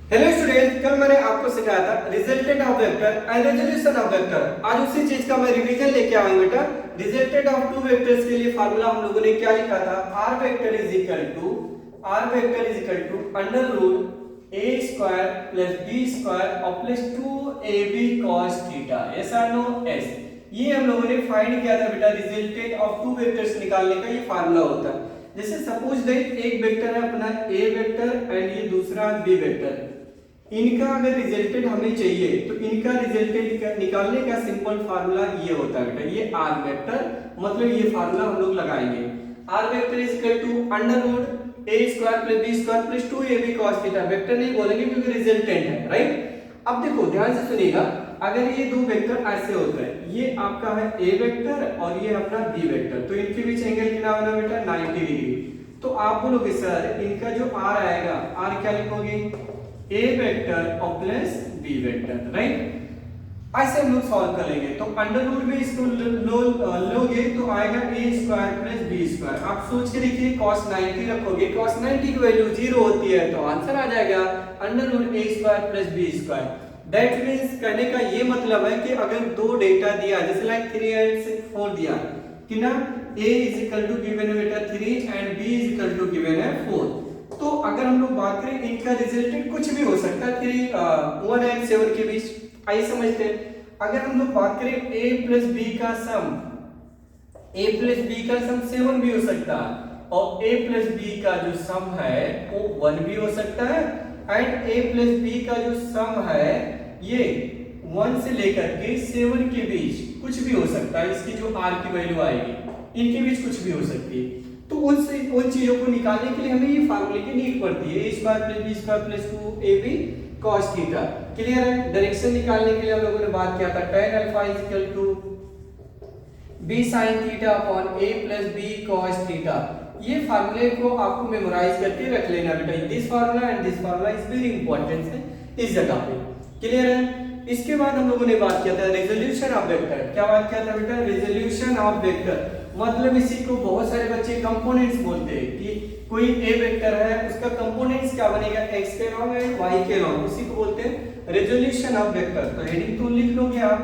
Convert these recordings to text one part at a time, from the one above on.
Hello student, कल मैंने आपको सिखाया था resultant of vector and resolution of vector. आज उसी चीज का मैं रिवीजन लेके आया हूं बेटा। रिजल्टेंट ऑफ टू वेक्टर्स के लिए फार्मूला हम लोगों ने क्या लिखा था? r vector is equal to under root a square plus b square और plus 2ab cos theta. Yes और नो? एस। ये हम लोगों ने फाइंड किया था बेटा। रिजल्टेंट ऑफ टू वेक्टर्स निकालने का ये फार्मूला होता है। जैसे सपोज दैट एक वेक्टर है अपना a वेक्टर एंड ये दूसरा b वेक्टर। इनका अगर रिजल्टेंट हमें चाहिए तो इनका रिजल्टेंट निकालने का सिंपल फार्मूला ये होता है बेटा। ये आर वेक्टर मतलब ये फार्मूला हम लोग लगाएंगे। R vector is equal to under root A square plus B square plus 2ab cos theta. Vector नहीं बोलेंगे क्योंकि रिजल्टेंट है, राइट। अब देखो ध्यान से सुनिएगा, अगर ये दो वेक्टर ऐसे होते हैं, ये आपका है ए वेक्टर और ये अपना बी वेक्टर, तो इनके बीच एंगल कितना होना बेटा? 90 डिग्री। तो आप बोलोगे सर इनका जो आर आएगा, आर क्या लिखोगे? ए वेक्टर और प्लस बी वेक्टर, राइट। ऐसे हम लोग सॉल्व करेंगे तो अंडर रूट में इसको लोगे तो आएगा ए स्क्वायर प्लस बी स्क्वायर। आप सोच के देखिए, cos 90 रखोगे, cos 90 की वैल्यू 0 होती है तो आंसर आ जाएगा under root A square plus B square. That means कहने का ये मतलब है कि अगर दो डेटा दिया जैसे लाइक 3 एंड 4 दिया कि ना, a is equal to given है बेटा 3 and b is equal to given है 4। तो अगर हम लोग बात करें इनका रिजल्टेंट कुछ भी हो सकता है 1 एंड 7 के बीच। आइए समझते हैं। अगर हम लोग बात करें a प्लस b का सम, a प्लस b का सम 7 भी हो सकता है और a प्लस b का जो सम है वो 1 भी हो सकता है एंड a प्लस b का जो सम है ये 1 से लेकर के 7 के बीच कुछ भी हो सकता है। इसकी जो r की वैल्यू आएगी इनके बीच कुछ भी हो सकती है। तो उन चीजों को निकालने के लिए हमें ये फार्मूले की नीड पड़ती है। a square plus b square plus 2ab cos theta. Clear है? डायरेक्शन निकालने के लिए हम लोगों ने बात किया था tan alpha is equal to b sin theta upon a plus b cos theta. ये फार्मूले को आपको मेमोराइज करके रख लेना बेटा। This formula and this formula is very important है इस जगह पे। क्लियर है? इसके बाद हम लोगों ने बात किया था रेजोल्यूशन ऑफ वेक्टर। क्या बात किया था बेटा? रेजोल्यूशन ऑफ वेक्टर मतलब इसी को बहुत सारे बच्चे कंपोनेंट्स बोलते हैं कि कोई ए वेक्टर है उसका कंपोनेंट्स क्या बनेगा? एक्स के लॉन्ग एंड वाई के लॉन्ग, उसी को बोलते हैं रेजोल्यूशन ऑफ वेक्टर। तो हेडिंग तो लिख लोगे आप,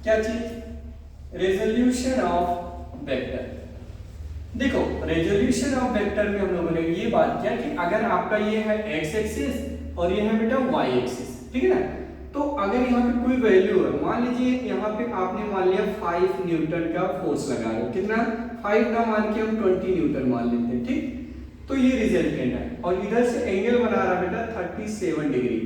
क्या चीज? Resolution of vector. देखो रेजोल्यूशन ऑफ वेक्टर में हम लोगों ने ये बात किया कि अगर आपका ये है एक्स एक्सिस और ये है बेटा वाई एक्सिस, ठीक है ना। तो अगर यहाँ पे कोई वैल्यू है, मान लीजिए यहाँ पे आपने मान लिया 5 न्यूटन का फोर्स लगा रहे हो, कितना? 5 ना मान के हम 20 न्यूटन मान लेते हैं, ठीक। तो ये रिजल्टेंट है और इधर से एंगल बना रहा बेटा 37 डिग्री।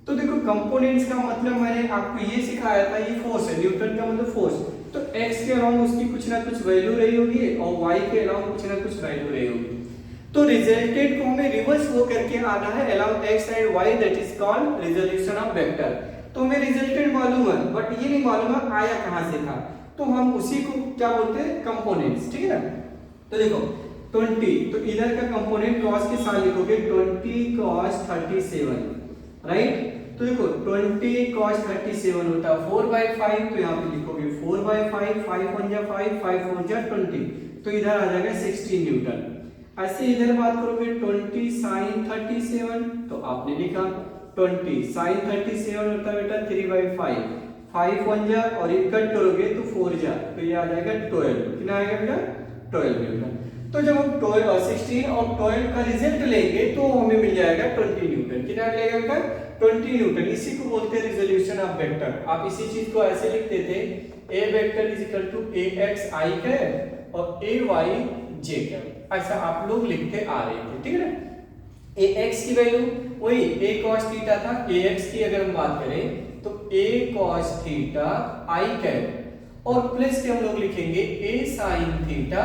तो देखो कंपोनेंट्स का मतलब मैंने आपको ये सिखाया था, ये फोर्स है, न्यूटन का मतलब फोर्स। तो x के अलावा उसकी कुछ ना कुछ वैल्यू रही होगी और y के अलावा कुछ ना कुछ वैल्यू रही होगी। तो रिजल्टेंट को हमें रिवर्स वो करके आना है along x and y, that is called resolution of vector. तो हमें रिजल्टेंट मालूम है बट ये नहीं मालूम है आया कहां से था, तो हम उसी को क्या बोलते हैं? कंपोनेंट्स, ठीक है ना। तो देखो 20, तो इधर का कंपोनेंट cos के साथ लिखोगे 20 cos 37, राइट। तो देखो 20 cos 37 होता है 4/5, तो यहाँ पे लिखोगे 4/5, 5 1 जा 5, 5 4 जा 20, तो इधर आ जाएगा 16 न्यूटन। ऐसे इधर बात करोगे 20 sin 37, तो आपने लिखा 20 sin 37 होता है बेटा 3/5, 5 1 जा और ये कट करोगे तो 4 जा, तो ये आ जाएगा 12। कितना आएगा बेटा? 12 न्यूटन। तो जब हम 12 16 और 12 का रिजल्ट लेंगे तो हमें मिल जाएगा 20 न्यूटन। कितना मिलेगा बेटा? 20 न्यूटन। इसी को बोलते हैं रिजोल्यूशन ऑफ वेक्टर। आप इसी चीज को ऐसे लिखते थे, a vector is equal to ax i cap और ay j कैप, ऐसा आप लोग लिखते आ रहे थे, ठीक है ना। ax की वैल्यू वही a cos थीटा था, ax की अगर हम बात करें तो a cos theta i cap और प्लस के हम लोग लिखेंगे a sin theta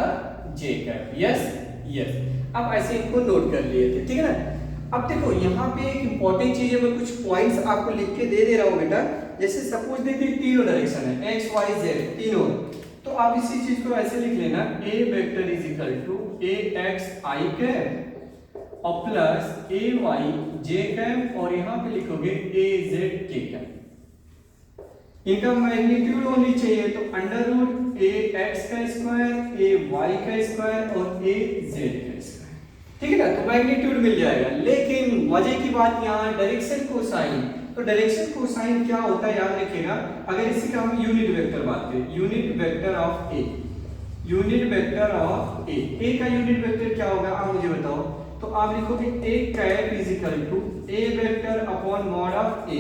j cap. Yes yes, अब ऐसे इनको नोट कर लिए थे, ठीक है ना। अब देखो यहाँ पे एक इंपॉर्टेंट चीज है, मैं कुछ पॉइंट्स आपको लिख के दे रहा हूँ बेटा। जैसे सपोज देखिए तीनों डायरेक्शन है x y z तीनों, तो आप इसी चीज को ऐसे लिख लेना a vector is equal to ax i cap और प्लस ay j कैप और यहाँ पे लिखोगे az k कैप। इनका मैग्नीट्यूड होनी चाहिए तो अंडर रूट ax का स्क्वायर ay का स्क्वायर और az का स्क्वायर। ठीक है ना, तो मैग्नीट्यूड मिल जाएगा। लेकिन मजे की बात यहाँ डायरेक्शन कोसाइन, तो डायरेक्शन कोसाइन क्या होता है याद रखिएगा। अगर इसी का हम यूनिट वेक्टर बात करें, unit vector of a, unit vector of a का यूनिट वेक्टर क्या होगा आप मुझे बताओ। तो आप लिखोगे a cap is equal to a vector upon mod of a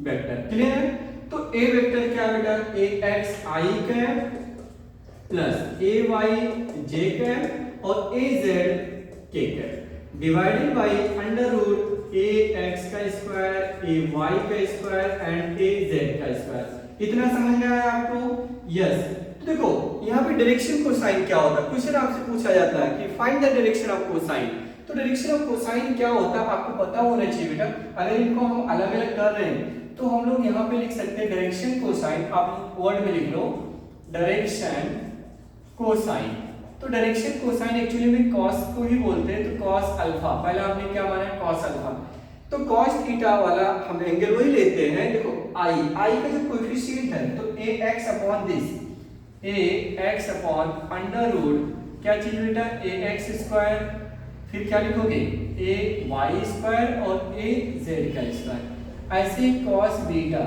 vector. Clear है? तो ए वेक्टर क्या है बेटा, a x i cap plus a y j cap और ए जेड के cap divided by under root A x का square ए Y का square and A Z का स्क्वायर। इतना समझ में आया आपको? यस। तो देखो यहाँ पे डायरेक्शन कोसाइन क्या होता है, क्वेश्चन आपसे पूछा जाता है कि find the direction of cosine. तो डायरेक्शन ऑफ कोसाइन क्या होता है आपको पता होना चाहिए बेटा। अगर इनको हम अलग अलग कर रहे हैं तो हम लोग यहाँ पे लिख सकते हैं डायरेक्शन कोसाइन, आप वर्ड में लिख लो डायरेक्शन कोसाइन। तो डायरेक्शन कोसाइन एक्चुअली में कॉस को ही बोलते हैं, तो कॉस अल्फा, पहले हमने क्या माना है कॉस अल्फा, तो कॉस थीटा वाला हम एंगल वही लेते हैं। देखो आई का जो कोएफिशिएंट है तो a x upon this, a x upon under root क्या चीज बेटा ए एक्स स्क्वायर, फिर क्या लिखोगे ए वाई स्क्वायर और ए जेड का स्क्वायर। ऐसे कॉस बीटा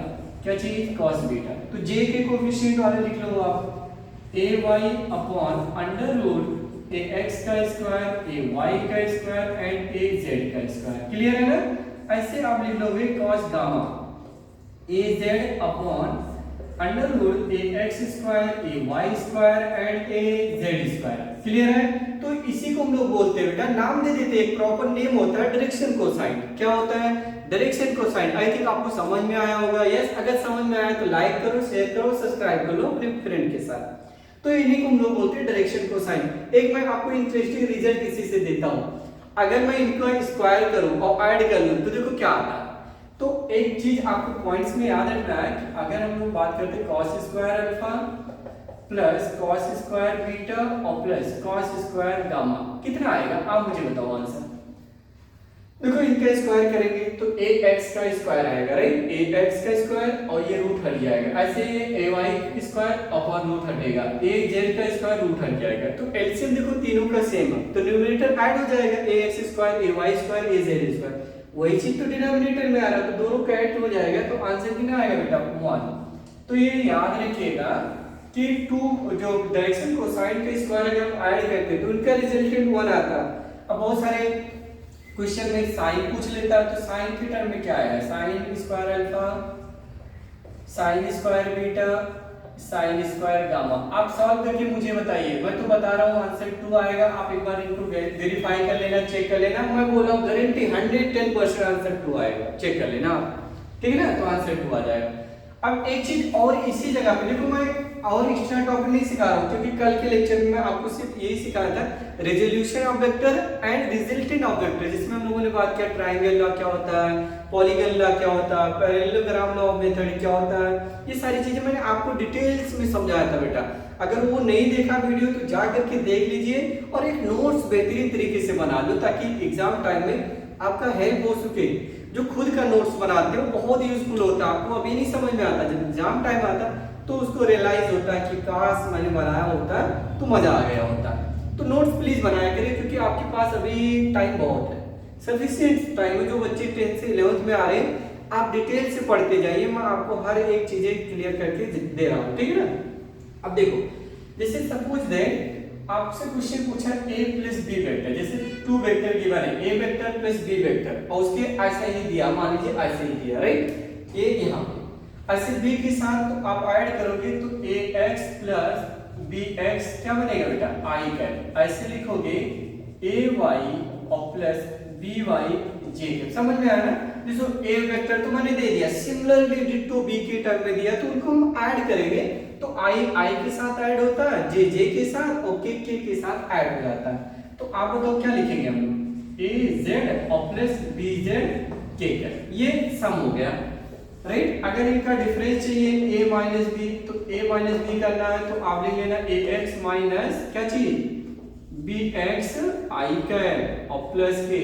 क्या चीज कॉस बीटा, तो जे के कोएफिशिएंट वाले लिख लो आप A Y upon under root A x का स्क्वायर ए वाई का स्क्वायर एंड ए जेड का स्क्वायर। क्लियर है ना? ऐसे आप लिख लोगे cos gamma A Z upon under root A X square A Y square and A Z square. Clear है? तो इसी को हम लोग बोलते हैं बेटा, नाम दे देते हैं, एक प्रॉपर नेम होता है डायरेक्शन कोसाइन। क्या होता है? Direction cosine. आई थिंक आपको समझ में आया होगा। यस, अगर समझ में आया तो लाइक करो, शेयर करो, सब्सक्राइब कर लो अपने फ्रेंड के साथ। तो इन्हीं को हम लोग बोलते हैं डायरेक्शन कोसाइन। एक मैं आपको इंटरेस्टिंग रिजल्ट इसी से देता हूँ। अगर मैं इनको स्क्वायर करूं और ऐड कर लूं तो देखो क्या आता है। तो एक चीज आपको पॉइंट्स में याद रखना है कि अगर हम लोग बात करते हैं cos square alpha plus cos square beta और प्लस कॉस स्क्वायर गामा, कितना आएगा आप मुझे बताओ आंसर। देखो इनका स्क्वायर करेंगे तो ए एक्स का स्क्वायर आएगा, राइट, ए एक्स का स्क्वायर और ये रूट हट जाएगा। ऐसे ए वाई स्क्वायर अपॉन रूट हटेगा, ए जेड का स्क्वायर रूट हट जाएगा। तो एलसीएम देखो तीनों का सेम है, तो न्यूमरेटर ऐड हो जाएगा, ए एक्स स्क्वायर ए वाई स्क्वायर ए जेड स्क्वायर। वही चीज तो डिनोमिनेटर में आ रहा है, तो दोनों का ऐड हो जाएगा, तो आंसर कितना आएगा बेटा 1। तो ये याद रखिएगा कि टू जो डायरेक्शन कोसाइन का स्क्वायर अगर हम ऐड करते हैं तो उनका रिजल्टेंट 1 आता है। अब बहुत सारे क्वेश्चन में साइन पूछ लेता है, तो साइन के टर्म में क्या आएगा, sine square alpha, sine square beta, sine square gamma. आप सॉल्व करके मुझे बताइए, मैं तो बता रहा हूँ आंसर 2 आएगा। आप एक बार इनको वेरीफाई कर लेना, चेक कर लेना। मैं बोल रहा हूँ गारंटी 110% आंसर 2 आएगा, चेक कर लेना, ठीक है ना। तो आंसर 2 आ जाएगा। अब एक चीज और इसी जगह पे देखो, मैं और एक्स्ट्रा टॉपिक नहीं सिखा रहा हूँ क्योंकि कल के लेक्चर में मैं आपको सिर्फ यही सिखाया था, resolution of vector and resultant of vector, जिसमें हम लोगों ने बात किया ट्रायंगल लॉ क्या होता है, पॉलीगन लॉ क्या होता है, पैरेललोग्राम लॉ ऑफ मेथड क्या होता है। ये सारी चीजें मैंने आपको डिटेल्स में समझाया था बेटा। अगर वो नहीं देखा वीडियो तो जा करके देख लीजिए और एक नोट्स बेहतरीन तरीके से बना लो ताकि एग्जाम टाइम में आपका हेल्प हो सके। जो खुद का नोट्स बनाते हो बहुत यूजफुल होता है, आपको अभी नहीं समझ में आता, जब एग्जाम टाइम आता तो उसको रियलाइज होता है कि काश मैंने बनाया होता तो मजा आ गया होता। तो नोट्स प्लीज बनाया करिए क्योंकि आपके पास अभी टाइम बहुत है, सफिशिएंट टाइम है। जो बच्चे 10th से 11th में आ रहे हैं आप डिटेल से पढ़ते जाइए, मैं आपको हर एक चीजें क्लियर करके दे रहा हूँ, ठीक है ना। अब देखो जैसे सपोज दें आपसे क्वेश्चन पूछा a प्लस b वेक्टर, जैसे 2 वेक्टर गिवन है, a vector plus b vector, और उसके ऐसा ही दिया, मान लीजिए ऐसे ही दिया, राइट, a यहाँ पे ऐसे b के साथ तो आप ऐड करोगे तो ax प्लस bx क्या बनेगा बेटा i कैप। ऐसे लिखोगे ay और प्लस by j कैप। समझ में आया ना। जैसे a वेक्टर तो मैंने दे दिया, सिमिलरली डिटो b के टर्म में दिया, तो उनको हम ऐड करेंगे तो i के साथ ऐड होता है, j के साथ और k के साथ ऐड हो जाता है। तो आप बताओ क्या लिखेंगे हम लोग, az और प्लस bz k कैप, ये सम हो गया, राइट। अगर इनका डिफरेंस चाहिए a माइनस b, तो a माइनस b करना है तो आप लिख लेना ax माइनस क्या चाहिए bx i कैप और प्लस के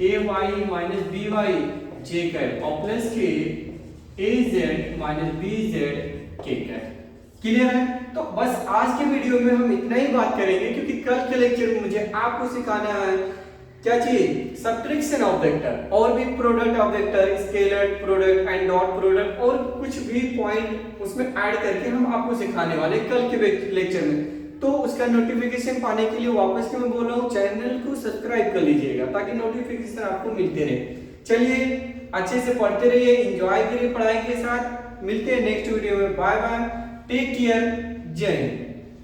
ay minus by j cap और प्लस के az minus bz k cap. Clear है। तो बस आज के वीडियो में हम इतना ही बात करेंगे क्योंकि कल के लेक्चर में मुझे आपको सिखाना है क्या चीज, सब्ट्रैक्शन ऑफ वेक्टर, और भी product of vector, scalar product and dot product, और कुछ भी पॉइंट उसमें ऐड करके हम आपको सिखाने वाले कल के लेक्चर में। तो उसका नोटिफिकेशन पाने के लिए वापस से मैं बोल रहा हूँ, चैनल को सब्सक्राइब कर लीजिएगा ताकि नोटिफिकेशन आपको मिलते रहे। चलिए अच्छे से पढ़ते रहिए, एंजॉय करिए पढ़ाई के साथ। मिलते हैं नेक्स्ट वीडियो में। बाय बाय, टेक केयर, जय हिंद।